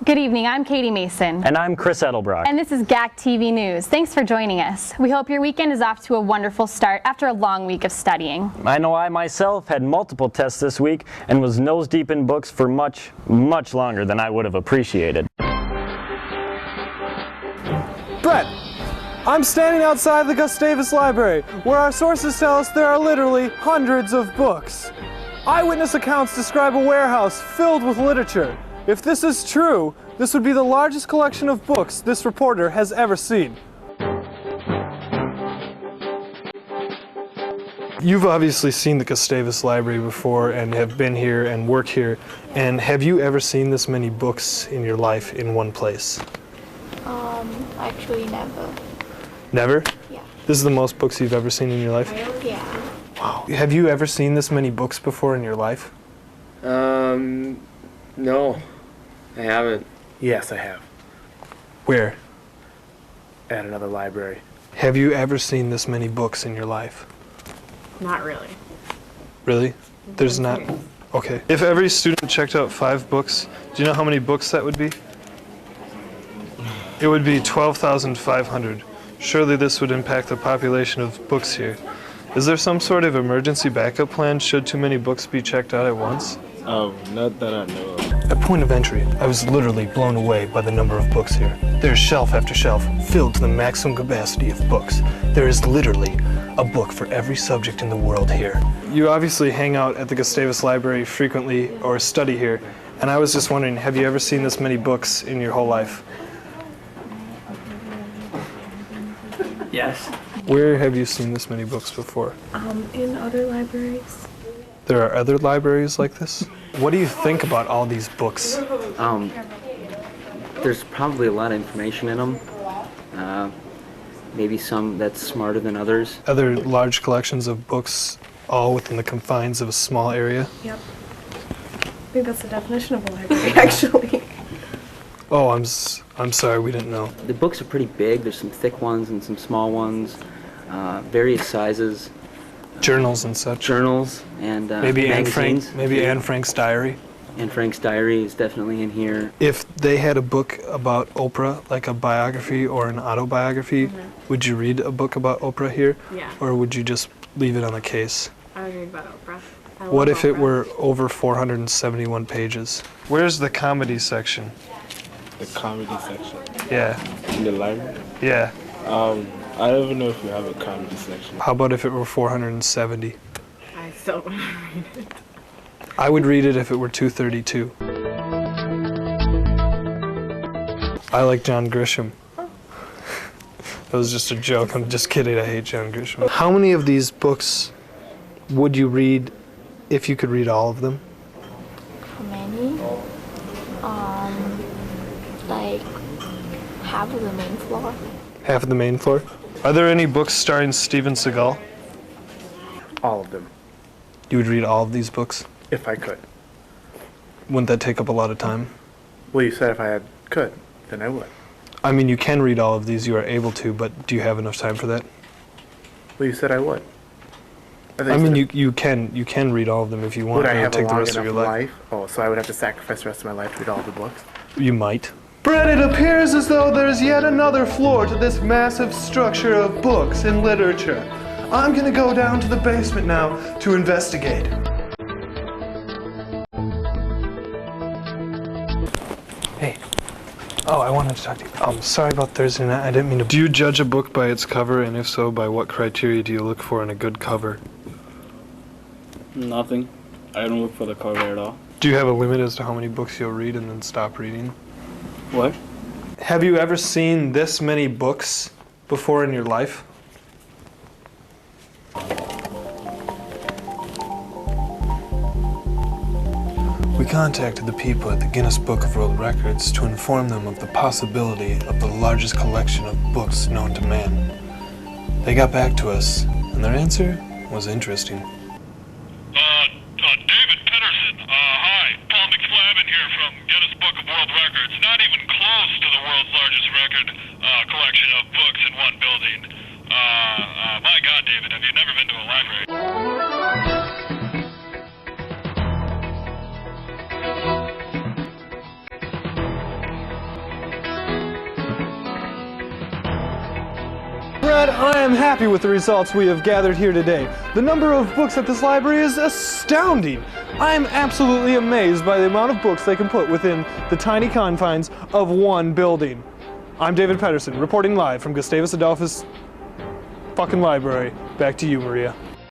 Good evening, I'm Katie Mason. And I'm Chris Edelbrock. And this is GAC TV News. Thanks for joining us. We hope your weekend is off to a wonderful start after a long week of studying. I know I myself had multiple tests this week and was nose deep in books for much longer than I would have appreciated. Brett, I'm standing outside the Gustavus Library, where our sources tell us there are literally hundreds of books. Eyewitness accounts describe a warehouse filled with literature. If this is true, this would be the largest collection of books this reporter has ever seen. You've obviously seen the Gustavus Library before and have been here and work here. And have you ever seen this many books in your life in one place? Actually never. Never? Yeah. This is the most books you've ever seen in your life? Yeah. Wow. Have you ever seen this many books before in your life? No, I haven't. Yes, I have. Where? At another library. Have you ever seen this many books in your life? Not really. Really? There's not? Okay. If every student checked out 5 books, do you know how many books that would be? It would be 12,500. Surely this would impact the population of books here. Is there some sort of emergency backup plan should too many books be checked out at once? Not that I know of. At point of entry, I was literally blown away by the number of books here. There's shelf after shelf filled to the maximum capacity of books. There is literally a book for every subject in the world here. You obviously hang out at the Gustavus Library frequently or study here, and I was just wondering, have you ever seen this many books in your whole life? Yes. Where have you seen this many books before? In other libraries. There are other libraries like this? What do you think about all these books? There's probably a lot of information in them. Maybe some that's smarter than others. Other large collections of books, all within the confines of a small area? Yep. I think that's the definition of a library, actually. Oh, I'm sorry, we didn't know. The books are pretty big. There's some thick ones and some small ones, various sizes. Journals and such. Journals and maybe magazines. Anne Frank's diary. Anne Frank's diary is definitely in here. If they had a book about Oprah, like a biography or an autobiography, would you read a book about Oprah here? Yeah. Or would you just leave it on the case? I would read about Oprah. What if it were over 471 pages? Where's the comedy section? The comedy section. Yeah. In the library? Yeah. I don't even know if we have a comedy section. How about if it were 470? I still want to read it. I would read it if it were 232. I like John Grisham. That was just a joke. I'm just kidding. I hate John Grisham. How many of these books would you read if you could read all of them? How many? Like half of the main floor. Half of the main floor? Are there any books starring Steven Seagal? All of them, You would read all of these books? if I could. Wouldn't that take up a lot of time? Well, you said if I could, then I would. I mean, you can read all of these, you are able to, but do you have enough time for that? Well, you said I would. I mean, you can read all of them if you want. Would I It'll have a take the long rest of enough your life. life? Oh, so I would have to sacrifice the rest of my life to read all the books? You might. Brett, it appears as though there's yet another floor to this massive structure of books and literature. I'm gonna go down to the basement now to investigate. Hey. Oh, I wanted to talk to you. Sorry about Thursday night. I didn't mean to. Do you judge a book by its cover, and if so, by what criteria do you look for in a good cover? Nothing. I don't look for the cover at all. Do you have a limit as to how many books you'll read and then stop reading? What? Have you ever seen this many books before in your life? We contacted the people at the Guinness Book of World Records to inform them of the possibility of the largest collection of books known to man. They got back to us, and their answer was interesting. David Pedersen. Hi. Paul McFlavin here from Guinness Book of World Records. Not even close to the world's largest record collection of books in one building. My God, David, have you never been to a library? but I am happy with the results we have gathered here today. The number of books at this library is astounding. I am absolutely amazed by the amount of books they can put within the tiny confines of one building. I'm David Pedersen, reporting live from Gustavus Adolphus fucking library. Back to you, Maria.